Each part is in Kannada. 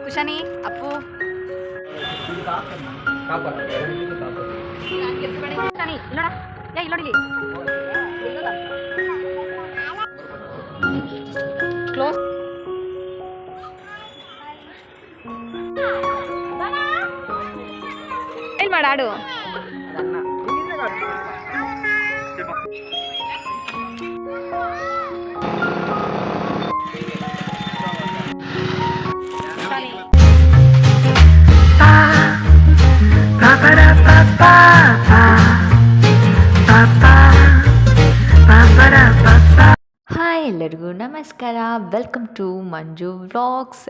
ಕುಶಾನಿ ಅಪ್ಪು ಕುಶಾನಿ ಇಲ್ಲೋಡ ಇಲ್ಲೋಡಿಲಿ ಕ್ಲೋಸ್ ಏನು ಮಾಡ ಆಡು ಹಾಯ್ ಎಲ್ಲರಿಗೂ ನಮಸ್ಕಾರ, ವೆಲ್ಕಮ್ ಟು ಮಂಜು ವ್ಲಾಗ್ಸ್.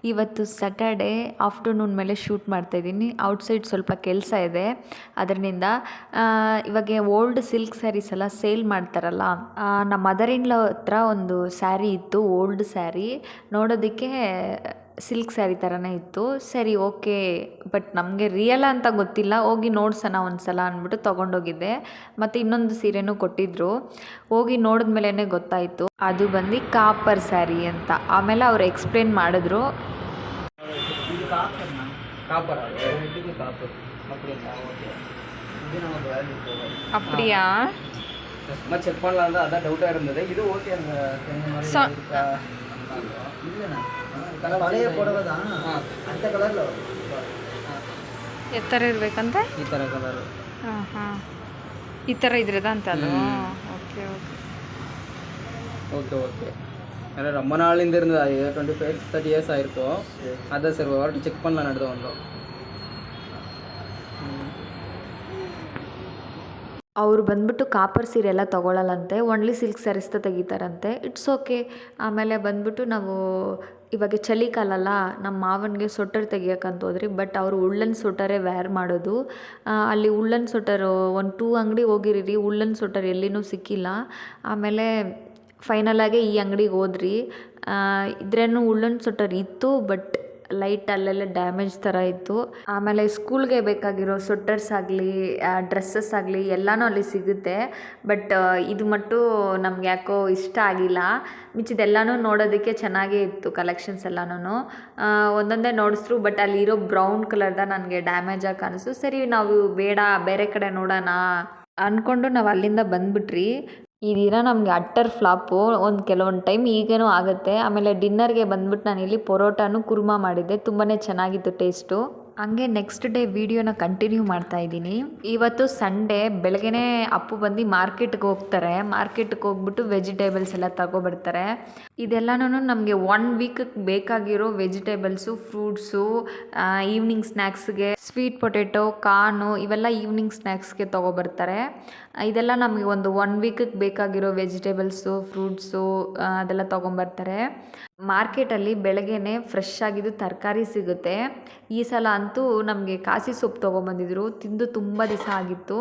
ಇವತ್ತು ಸ್ಯಾಟರ್ಡೆ ಆಫ್ಟರ್ನೂನ್ ಮೇಲೆ ಶೂಟ್ ಮಾಡ್ತಾಯಿದ್ದೀನಿ. ಔಟ್ಸೈಡ್ ಸ್ವಲ್ಪ ಕೆಲಸ ಇದೆ, ಅದರಿಂದ ಇವಾಗ ಓಲ್ಡ್ ಸಿಲ್ಕ್ ಸ್ಯಾರೀಸ್ ಎಲ್ಲ ಸೇಲ್ ಮಾಡ್ತಾರಲ್ಲ, ನಮ್ಮ ಮದರ್ ಇನ್ ಲಾ ಹತ್ರ ಒಂದು ಸ್ಯಾರಿ ಇತ್ತು, ಓಲ್ಡ್ ಸ್ಯಾರಿ ನೋಡೋದಕ್ಕೆ ಸಿಲ್ಕ್ ಸ್ಯಾರಿ ಥರನೇ ಇತ್ತು. ಸರಿ ಓಕೆ, ಬಟ್ ನಮಗೆ ರಿಯಲ್ ಅಂತ ಗೊತ್ತಿಲ್ಲ, ಹೋಗಿ ನೋಡ್ಸೋಣ ಒಂದು ಸಲ ಅಂದ್ಬಿಟ್ಟು ತೊಗೊಂಡೋಗಿದ್ದೆ. ಮತ್ತು ಇನ್ನೊಂದು ಸೀರೆನೂ ಕೊಟ್ಟಿದ್ದರು, ಹೋಗಿ ನೋಡಿದ್ಮೇಲೆ ಗೊತ್ತಾಯಿತು ಅದು ಬಂದು ಕಾಪರ್ ಸ್ಯಾರಿ ಅಂತ. ಆಮೇಲೆ ಅವ್ರು ಎಕ್ಸ್ಪ್ಲೇನ್ ಮಾಡಿದ್ರು. அப்படியா? செக் பண்ணலாம் தான், அதான் டவுட்டாக இருந்தது. இது ஓகே, ಹಳೆಯ ಕೊಡೋದಾ ಅಂತ ಕಲರ್ ಎತ್ತರ ಇರಬೇಕಂತ ಈ ಥರ ಕಲರ್. ಹಾಂ ಹಾಂ, ಈ ಥರ ಇದ್ರದ ಅಂತ ಅದು. ಓಕೆ ಓಕೆ ஓகே ஓகே ஏன்னா ரொம்ப நாள்லேருந்து இருந்தது, 25-30 இயர்ஸ் ஆயிருக்கும். அதான் சரி ஒரு வாட்டி செக் பண்ணலாம் நடந்து வந்தோம். ಅವರು ಬಂದ್ಬಿಟ್ಟು ಕಾಪರ್ ಸೀರೆ ಎಲ್ಲ ತೊಗೊಳ್ಳಲ್ಲಂತೆ, ಒನ್ಲಿ ಸಿಲ್ಕ್ ಸ್ಯಾರೀಸ್ ತೆಗಿತಾರಂತೆ. It's okay. ಆಮೇಲೆ ಬಂದ್ಬಿಟ್ಟು ನಾವು ಇವಾಗ ಚಳಿಗಾಲಲ್ಲ, ನಮ್ಮ ಮಾವನಿಗೆ ಸ್ವೆಟರ್ ತೆಗಿಯೋಕ್ಕಂತ ಹೋದ್ರಿ, ಬಟ್ ಅವರು ಉಳ್ಳನ್ ಸ್ವೆಟರೇ ವೇರ್ ಮಾಡೋದು. ಅಲ್ಲಿ ಉಳ್ಳನ್ ಸ್ವೆಟರು ಒಂದು 2 ಅಂಗಡಿ ಹೋಗಿರಿ, ಉಳ್ಳನ್ ಸ್ವೆಟರ್ ಎಲ್ಲಿನೂ ಸಿಕ್ಕಿಲ್ಲ. ಆಮೇಲೆ ಫೈನಲಾಗಿ ಈ ಅಂಗಡಿಗೆ ಹೋದ್ರಿ, ಇದ್ರೇನು ಉಳ್ಳನ್ ಸ್ವೆಟರ್ ಇತ್ತು, ಬಟ್ ಲೈಟ್ ಅಲ್ಲೆಲ್ಲ ಡ್ಯಾಮೇಜ್ ಥರ ಇತ್ತು. ಆಮೇಲೆ ಸ್ಕೂಲ್ಗೆ ಬೇಕಾಗಿರೋ ಸ್ವೆಟರ್ಸ್ ಆಗಲಿ ಡ್ರೆಸ್ಸಸ್ ಆಗಲಿ ಎಲ್ಲನೂ ಅಲ್ಲಿ ಸಿಗುತ್ತೆ. ಬಟ್ ಇದು ಮಟ್ಟು ನಮ್ಗೆ ಯಾಕೋ ಇಷ್ಟ ಆಗಿಲ್ಲ. ಮಿಚ್ಚಿದೆಲ್ಲನೂ ನೋಡೋದಕ್ಕೆ ಚೆನ್ನಾಗೇ ಇತ್ತು, ಕಲೆಕ್ಷನ್ಸ್ ಎಲ್ಲನೂ ಒಂದೊಂದೇ ನೋಡಿಸ್ರು. ಬಟ್ ಅಲ್ಲಿರೋ ಬ್ರೌನ್ ಕಲರ್ದ ನನಗೆ ಡ್ಯಾಮೇಜ್ ಆಗಿ ಕಾಣಿಸ್ತು. ಸರಿ ನಾವು ಬೇಡ, ಬೇರೆ ಕಡೆ ನೋಡೋಣ ಅಂದ್ಕೊಂಡು ನಾವು ಅಲ್ಲಿಂದ ಬಂದುಬಿಟ್ರಿ. ಈ ದಿನ ನಮಗೆ ಅಟ್ಟರ್ ಫ್ಲಾಪು, ಕೆಲವೊಂದು ಟೈಮ್ ಈಗೇನೋ ಆಗುತ್ತೆ. ಆಮೇಲೆ ಡಿನ್ನರ್ಗೆ ಬಂದ್ಬಿಟ್ಟು ನಾನಿಲ್ಲಿ ಪರೋಟಾನು ಕುರ್ಮಾ ಮಾಡಿದ್ದೆ, ತುಂಬಾ ಚೆನ್ನಾಗಿತ್ತು ಟೇಸ್ಟು. ಹಂಗೆ ನೆಕ್ಸ್ಟ್ ಡೇ ವೀಡಿಯೋನ ಕಂಟಿನ್ಯೂ ಮಾಡ್ತಾಯಿದ್ದೀನಿ. ಇವತ್ತು ಸಂಡೇ ಬೆಳಗ್ಗೆನೇ ಅಪ್ಪು ಬಂದು ಮಾರ್ಕೆಟ್ಗೆ ಹೋಗ್ತಾರೆ. ಮಾರ್ಕೆಟ್ಗೆ ಹೋಗ್ಬಿಟ್ಟು ವೆಜಿಟೇಬಲ್ಸ್ ಎಲ್ಲ ತಗೊಬರ್ತಾರೆ. ಇದೆಲ್ಲನೂ ನಮಗೆ 1 ವೀಕಿಗೆ ಬೇಕಾಗಿರೋ ವೆಜಿಟೇಬಲ್ಸು, ಫ್ರೂಟ್ಸು, ಈವ್ನಿಂಗ್ ಸ್ನ್ಯಾಕ್ಸ್ಗೆ ಸ್ವೀಟ್ ಪೊಟೆಟೊ, ಕಾರ್ನು ಇವೆಲ್ಲ ಈವ್ನಿಂಗ್ ಸ್ನ್ಯಾಕ್ಸ್ಗೆ ತೊಗೊಬರ್ತಾರೆ. ಇದೆಲ್ಲ ನಮಗೆ ಒಂದು 1 ವೀಕಿಗೆ ಬೇಕಾಗಿರೋ ವೆಜಿಟೇಬಲ್ಸು, ಫ್ರೂಟ್ಸು ಅದೆಲ್ಲ ತೊಗೊಂಬರ್ತಾರೆ. ಮಾರ್ಕೆಟಲ್ಲಿ ಬೆಳಗ್ಗೆನೇ ಫ್ರೆಶ್ ಆಗಿದ್ದು ತರಕಾರಿ ಸಿಗುತ್ತೆ. ಈ ಸಲ ಅಂತೂ ನಮಗೆ ಕಾಸಿ ಸೊಪ್ಪು ತೊಗೊಂಬಂದಿದ್ರು, ತಿಂದು ತುಂಬ ದಿವಸ ಆಗಿತ್ತು.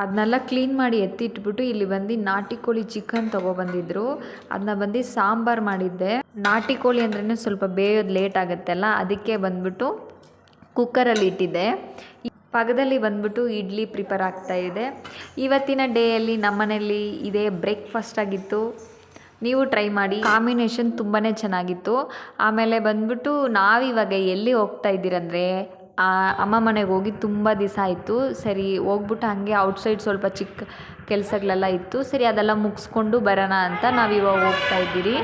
ಅದನ್ನೆಲ್ಲ ಕ್ಲೀನ್ ಮಾಡಿ ಎತ್ತಿಟ್ಬಿಟ್ಟು ಇಲ್ಲಿ ಬಂದು ನಾಟಿ ಕೋಳಿ ಚಿಕನ್ ತೊಗೊಬಂದಿದ್ರು. ಅದನ್ನ ಬಂದು ಸಾಂಬಾರು ಮಾಡಿದ್ದೆ. ನಾಟಿ ಕೋಳಿ ಅಂದ್ರೇ ಸ್ವಲ್ಪ ಬೇಯೋದು ಲೇಟ್ ಆಗುತ್ತಲ್ಲ, ಅದಕ್ಕೆ ಬಂದ್ಬಿಟ್ಟು ಕುಕ್ಕರಲ್ಲಿ ಇಟ್ಟಿದ್ದೆ. ಪಕ್ಕದಲ್ಲಿ ಬಂದ್ಬಿಟ್ಟು ಇಡ್ಲಿ ಪ್ರಿಪೇರ್ ಆಗ್ತಾಯಿದೆ. ಇವತ್ತಿನ ಡೇಯಲ್ಲಿ ನಮ್ಮನೇಲಿ ಇದೇ ಬ್ರೇಕ್ಫಾಸ್ಟ್ ಆಗಿತ್ತು. ನೀವು ಟ್ರೈ ಮಾಡಿ, ಕಾಂಬಿನೇಷನ್ ತುಂಬಾ ಚೆನ್ನಾಗಿತ್ತು. ಆಮೇಲೆ ಬಂದ್ಬಿಟ್ಟು ನಾವಿವಾಗ ಎಲ್ಲಿ ಹೋಗ್ತಾ ಇದ್ದೀರಂದರೆ ಅಮ್ಮ ಮನೆಗೆ ಹೋಗಿ ತುಂಬ ದಿವಸ ಆಯಿತು. ಸರಿ ಹೋಗ್ಬಿಟ್ಟು ಹಾಗೆ ಔಟ್ಸೈಡ್ ಸ್ವಲ್ಪ ಚಿಕ್ಕ ಕೆಲಸಗಳೆಲ್ಲ ಇತ್ತು, ಸರಿ ಅದೆಲ್ಲ ಮುಗಿಸ್ಕೊಂಡು ಬರೋಣ ಅಂತ ನಾವಿವಾಗ ಹೋಗ್ತಾ ಇದ್ದೀರಿ.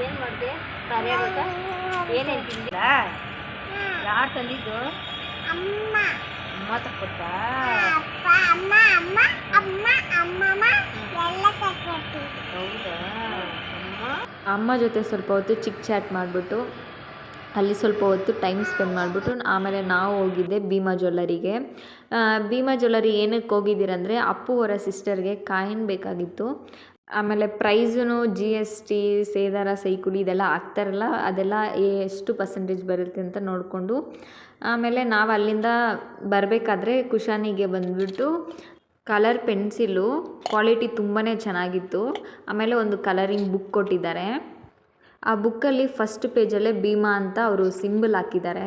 ಏನು ಮಾಡಿದೆ? ಏನೇನು ತಿಂದಿಲ್ಲ? ಯಾರು ತಂದಿದ್ದು? ಅಮ್ಮ ತಕ್ಕೊಟ್ಟ. ಹೌದಾ? ಅಮ್ಮ ಜೊತೆ ಸ್ವಲ್ಪ ಹೊತ್ತು ಚಿಕ್ ಚಾಟ್ ಮಾಡಿಬಿಟ್ಟು ಅಲ್ಲಿ ಸ್ವಲ್ಪ ಹೊತ್ತು ಟೈಮ್ ಸ್ಪೆಂಡ್ ಮಾಡಿಬಿಟ್ಟು ಆಮೇಲೆ ನಾವು ಹೋಗಿದ್ದೆ ಭೀಮಾ ಜ್ಯುವೆಲ್ಲರಿಗೆ. ಭೀಮಾ ಜ್ಯುವೆಲ್ಲರಿ ಏನಕ್ಕೆ ಹೋಗಿದ್ದೀರಂದರೆ ಅಪ್ಪು ಅವರ ಸಿಸ್ಟರ್ಗೆ ಕಾಯಿನ್ ಬೇಕಾಗಿತ್ತು. ಆಮೇಲೆ ಪ್ರೈಸೂ GST, ಸೇದಾರ, ಸೈಕುಡಿ ಇದೆಲ್ಲ ಹಾಕ್ತಾರಲ್ಲ, ಅದೆಲ್ಲ ಎಷ್ಟು ಪರ್ಸೆಂಟೇಜ್ ಬರುತ್ತೆ ಅಂತ ನೋಡಿಕೊಂಡು ಆಮೇಲೆ ನಾವು ಅಲ್ಲಿಂದ ಬರಬೇಕಾದ್ರೆ ಕುಶಾನಿಗೆ ಬಂದುಬಿಟ್ಟು ಕಲರ್ ಪೆನ್ಸಿಲು ಕ್ವಾಲಿಟಿ ತುಂಬಾ ಚೆನ್ನಾಗಿತ್ತು. ಆಮೇಲೆ ಒಂದು ಕಲರಿಂಗ್ ಬುಕ್ ಕೊಟ್ಟಿದ್ದಾರೆ. ಆ ಬುಕ್ಕಲ್ಲಿ ಫಸ್ಟ್ ಪೇಜಲ್ಲೇ ಭೀಮಾ ಅಂತ ಅವರು ಸಿಂಬಲ್ ಹಾಕಿದ್ದಾರೆ.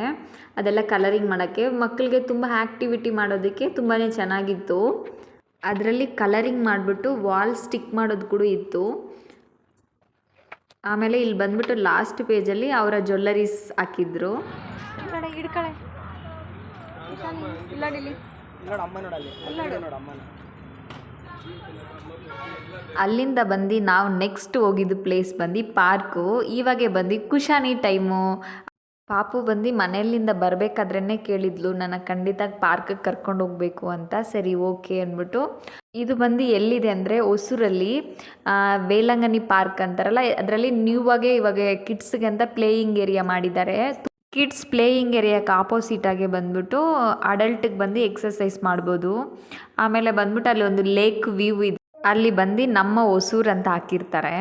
ಅದೆಲ್ಲ ಕಲರಿಂಗ್ ಮಾಡೋಕ್ಕೆ ಮಕ್ಕಳಿಗೆ ತುಂಬ ಆ್ಯಕ್ಟಿವಿಟಿ ಮಾಡೋದಕ್ಕೆ ತುಂಬಾ ಚೆನ್ನಾಗಿತ್ತು. ಅದರಲ್ಲಿ ಕಲರಿಂಗ್ ಮಾಡಿಬಿಟ್ಟು ವಾಲ್ ಸ್ಟಿಕ್ ಮಾಡೋದು ಕೂಡ ಇತ್ತು. ಆಮೇಲೆ ಇಲ್ಲಿ ಬಂದ್ಬಿಟ್ಟು ಲಾಸ್ಟ್ ಪೇಜಲ್ಲಿ ಅವರ ಜ್ಯುವೆಲ್ಲರೀಸ್ ಹಾಕಿದ್ರು. ಅಲ್ಲಿಂದ ಬಂದು ನಾವು ನೆಕ್ಸ್ಟ್ ಹೋಗಿದ್ದು ಪ್ಲೇಸ್ ಬಂದು ಪಾರ್ಕು. ಇವಾಗೆ ಬಂದು ಕುಶಾನಿ ಟೈಮು. ಪಾಪು ಬಂದು ಮನೆಯಲ್ಲಿಂದ ಬರಬೇಕಾದ್ರೇ ಕೇಳಿದ್ಲು ನನ್ನ ಖಂಡಿತ ಪಾರ್ಕಿಗೆ ಕರ್ಕೊಂಡು ಹೋಗಬೇಕು ಅಂತ. ಸರಿ ಓಕೆ ಅಂದ್ಬಿಟ್ಟು ಇದು ಬಂದು ಎಲ್ಲಿದೆ ಅಂದರೆ ಹೊಸೂರಲ್ಲಿ ವೇಲಂಗನಿ ಪಾರ್ಕ್ ಅಂತಾರಲ್ಲ, ಅದರಲ್ಲಿ ನ್ಯೂವಾಗೆ ಇವಾಗ ಕಿಡ್ಸ್ಗೆ ಅಂತ ಪ್ಲೇಯಿಂಗ್ ಏರಿಯಾ ಮಾಡಿದ್ದಾರೆ. ಕಿಡ್ಸ್ ಪ್ಲೇಯಿಂಗ್ ಏರಿಯಾಕ್ಕೆ ಆಪೋಸಿಟಾಗೆ ಬಂದ್ಬಿಟ್ಟು ಅಡಲ್ಟಿಗೆ ಬಂದು ಎಕ್ಸಸೈಸ್ ಮಾಡ್ಬೋದು. ಆಮೇಲೆ ಬಂದ್ಬಿಟ್ಟು ಅಲ್ಲಿ ಒಂದು ಲೇಕ್ ವ್ಯೂ ಇದೆ, ಅಲ್ಲಿ ಬಂದು ನಮ್ಮ ಹೊಸೂರು ಅಂತ ಹಾಕಿರ್ತಾರೆ.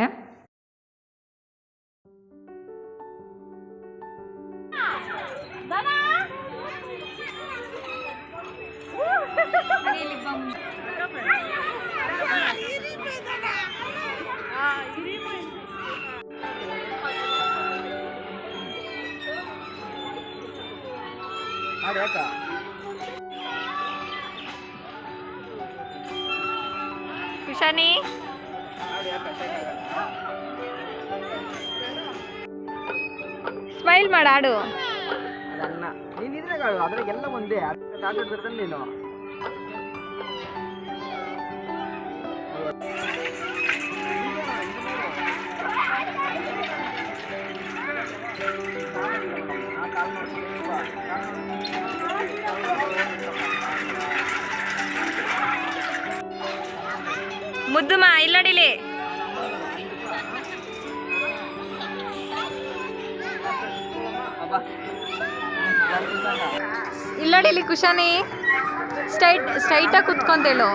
ಕುಶಾನಿ ಸ್ಮೈಲ್ ಮಾಡಾಡು. ಅದನ್ನ ನೀನಿದ್ರೆ ಅದ್ರಾಗೆಲ್ಲ ಒಂದೇ ನೀನು ಮುದ್ದುಮಾ ಇಲ್ಲಡಿಲಿ. ಇಲ್ಲಡಿಲಿ ಕುಶಾನಿ, ಸ್ಟ್ರೈಟಾಗಿ ಕುತ್ಕೊಂತೇಳು.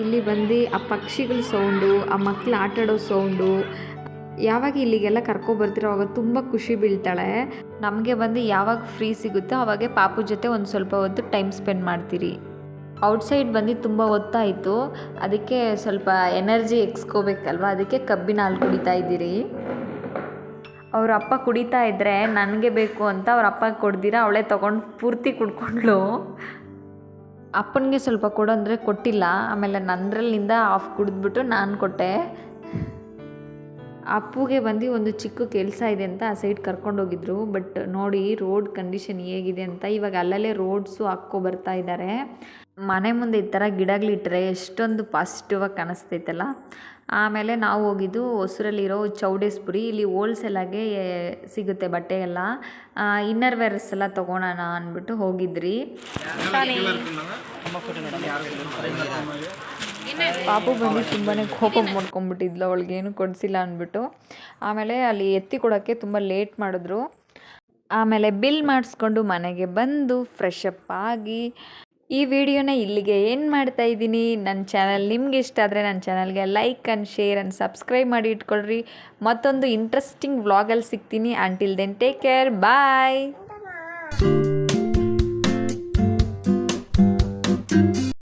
ಇಲ್ಲಿ ಬಂದು ಆ ಪಕ್ಷಿಗಳ ಸೌಂಡು, ಆ ಮಕ್ಳು ಆಟಾಡೋ ಸೌಂಡು, ಯಾವಾಗ ಇಲ್ಲಿಗೆಲ್ಲ ಕರ್ಕೊಬರ್ತೀರೋ ಅವಾಗ ತುಂಬ ಖುಷಿ ಬೀಳ್ತಾಳೆ. ನಮಗೆ ಬಂದು ಯಾವಾಗ ಫ್ರೀ ಸಿಗುತ್ತೋ ಅವಾಗೆ ಪಾಪು ಜೊತೆ ಒಂದು ಸ್ವಲ್ಪ ಹೊತ್ತು ಟೈಮ್ ಸ್ಪೆಂಡ್ ಮಾಡ್ತೀರಿ. ಔಟ್ಸೈಡ್ ಬಂದು ತುಂಬ ಹೊತ್ತಾಯಿತು, ಅದಕ್ಕೆ ಸ್ವಲ್ಪ ಎನರ್ಜಿ ಎಕ್ಸ್ಕೋಬೇಕಲ್ವ, ಅದಕ್ಕೆ ಕಬ್ಬಿನ ಹಾಲು ಕುಡಿತಾ ಇದ್ದೀರಿ. ಅವ್ರ ಅಪ್ಪ ಕುಡಿತಾ ಇದ್ದರೆ ನನಗೆ ಬೇಕು ಅಂತ ಅವ್ರ ಅಪ್ಪ ಕೊಡ್ದಿರ ಅವಳೇ ತೊಗೊಂಡು ಪೂರ್ತಿ ಕುಡ್ಕೊಂಡ್ಳು. ಅಪ್ಪನಿಗೆ ಸ್ವಲ್ಪ ಕೊಡು ಅಂದರೆ ಕೊಟ್ಟಿಲ್ಲ. ಆಮೇಲೆ ನಂದ್ರಲ್ಲಿಂದ ಆಫ್ ಕುಡಿದ್ಬಿಟ್ಟು ನಾನು ಕೊಟ್ಟೆ. ಅಪ್ಪುಗೆ ಬಂದು ಒಂದು ಚಿಕ್ಕ ಕೆಲಸ ಇದೆ ಅಂತ ಆ ಸೈಡ್ ಕರ್ಕೊಂಡೋಗಿದ್ರು. ಬಟ್ ನೋಡಿ ರೋಡ್ ಕಂಡೀಷನ್ ಹೇಗಿದೆ ಅಂತ. ಇವಾಗ ಅಲ್ಲಲ್ಲೇ ರೋಡ್ಸು ಹಾಕ್ಕೊ ಬರ್ತಾ ಇದ್ದಾರೆ. ಮನೆ ಮುಂದೆ ಈ ಥರ ಗಿಡಗಳಿಟ್ಟರೆ ಎಷ್ಟೊಂದು ಪಾಸಿಟಿವಾಗಿ ಕಾಣಿಸ್ತೈತಲ್ಲ. ಆಮೇಲೆ ನಾವು ಹೋಗಿದ್ದು ಹೊಸೂರಲ್ಲಿರೋ ಚೌಡೇಶ್ವರಿ. ಇಲ್ಲಿ ಹೋಲ್ಸೇಲಾಗೆ ಸಿಗುತ್ತೆ ಬಟ್ಟೆ ಎಲ್ಲ, ಇನ್ನರ್ ವೇರ್ಸ್ ಎಲ್ಲ ತೊಗೊಳೋಣ ಅಂದ್ಬಿಟ್ಟು ಹೋಗಿದ್ರಿ. ಪಾಪು ಬಂದು ತುಂಬಾ ಕೋಪ ಮಾಡ್ಕೊಂಬಿಟ್ಟಿದ್ಲು, ಅವಳಿಗೇನು ಕೊಡಿಸಿಲ್ಲ ಅಂದ್ಬಿಟ್ಟು. ಆಮೇಲೆ ಅಲ್ಲಿ ಎತ್ತಿ ಕೊಡೋಕ್ಕೆ ತುಂಬ ಲೇಟ್ ಮಾಡಿದ್ರು. ಆಮೇಲೆ ಬಿಲ್ ಮಾಡಿಸ್ಕೊಂಡು ಮನೆಗೆ ಬಂದು ಫ್ರೆಶ್ ಅಪ್ ಆಗಿ ಈ ವಿಡಿಯೋನ ಇಲ್ಲಿಗೆ ಏನು ಮಾಡ್ತಾ ಇದ್ದೀನಿ. ನನ್ನ ಚಾನಲ್ ನಿಮ್ಗೆ ಇಷ್ಟ ಆದರೆ ನನ್ನ ಚಾನಲ್ಗೆ like and share and subscribe ಮಾಡಿ ಇಟ್ಕೊಳ್ರಿ. ಮತ್ತೊಂದು ಇಂಟ್ರೆಸ್ಟಿಂಗ್ ವ್ಲಾಗಲ್ಲಿ ಸಿಗ್ತೀನಿ. ಅಂಟಿಲ್ ದೆನ್ ಟೇಕ್ ಕೇರ್, ಬಾಯ್.